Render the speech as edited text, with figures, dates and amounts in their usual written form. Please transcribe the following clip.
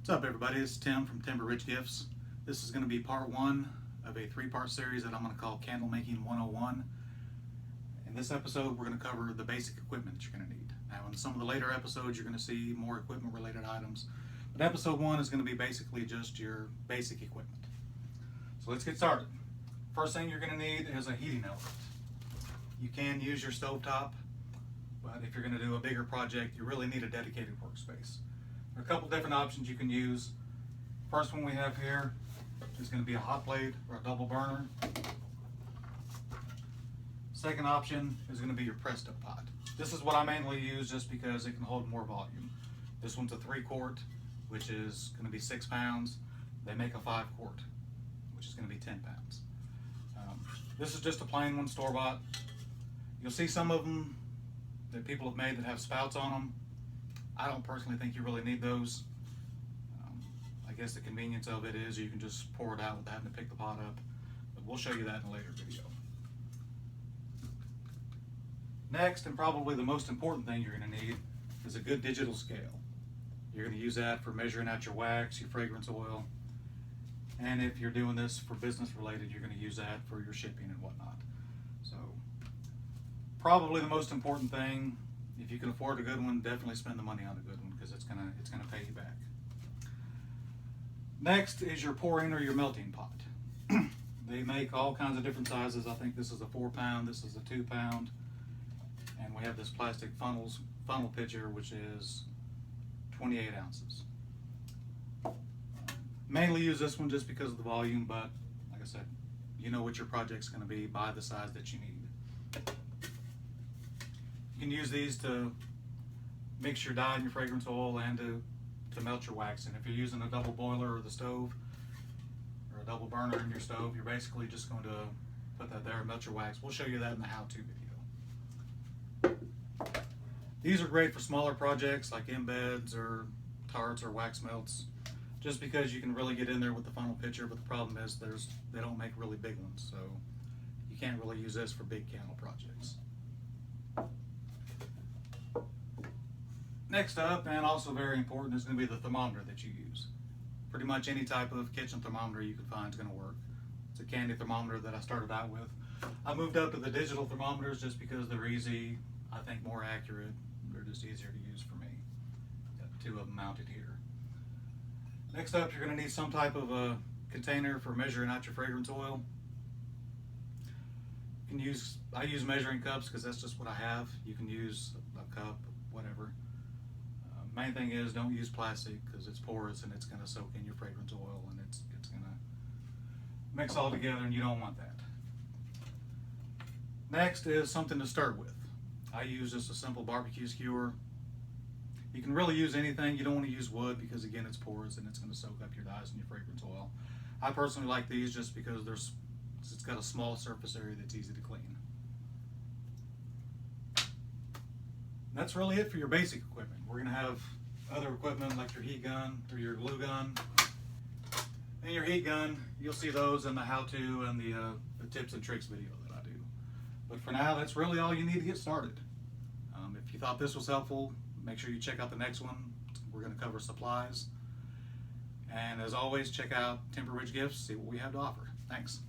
What's up, everybody? It's Tim from Timber Ridge Gifts. This is going to be part one of a three-part series that I'm going to call Candle Making 101. In this episode, we're going to cover the basic equipment that you're going to need. Now, in some of the later episodes, you're going to see more equipment-related items, but episode one is going to be basically just your basic equipment. So let's get started. First thing you're going to need is a heating element. You can use your stovetop, but if you're going to do a bigger project, you really need a dedicated workspace. There are a couple different options you can use. First one we have here is going to be a hot plate or a double burner. Second option is going to be your Presto Pot. This is what I mainly use just because it can hold more volume. This one's a 3-quart, which is going to be 6 pounds. They make a 5-quart, which is going to be 10 pounds. This is just a plain one, store-bought. You'll see some of them that people have made that have spouts on them. I don't personally think you really need those. I guess the convenience of it is you can just pour it out without having to pick the pot up, but we'll show you that in a later video. Next, and probably the most important thing you're going to need, is a good digital scale. You're going to use that for measuring out your wax, your fragrance oil, and if you're doing this for business related, you're going to use that for your shipping and whatnot. So, probably the most important thing, if you can afford a good one, definitely spend the money on a good one because it's gonna pay you back. Next is your pouring or your melting pot. They make all kinds of different sizes. I think this is a 4-pound, this is a 2-pound, and we have this plastic funnel pitcher which is 28 ounces. Mainly use this one just because of the volume, but like I said, you know what your project's going to be, buy the size that you need. You can use these to mix your dye and your fragrance oil and to melt your wax. And if you're using a double boiler or the stove or a double burner in your stove, you're basically just going to put that there and melt your wax. We'll show you that in the how-to video. These are great for smaller projects like embeds or tarts or wax melts, just because you can really get in there with the funnel pitcher, but the problem is they don't make really big ones, so you can't really use this for big candle projects. Next up, and also very important, is going to be the thermometer that you use. Pretty much any type of kitchen thermometer you can find is going to work. It's a candy thermometer that I started out with. I moved up to the digital thermometers just because they're easy, I think more accurate, they're just easier to use for me. Got 2 of them mounted here. Next up, you're going to need some type of a container for measuring out your fragrance oil. You can I use measuring cups because that's just what I have. You can use a cup, whatever. Main thing is don't use plastic because it's porous and it's going to soak in your fragrance oil and it's going to mix all together, and you don't want that. Next is something to stir with. I use just a simple barbecue skewer. You can really use anything. You don't want to use wood because again it's porous and it's going to soak up your dyes and your fragrance oil. I personally like these just because it's got a small surface area that's easy to clean. That's really it for your basic equipment. We're going to have other equipment like your heat gun or your glue gun. And your heat gun, you'll see those in the how-to and the tips and tricks video that I do. But for now, that's really all you need to get started. If you thought this was helpful, make sure you check out the next one. We're going to cover supplies. And as always, check out Timber Ridge Gifts, see what we have to offer. Thanks.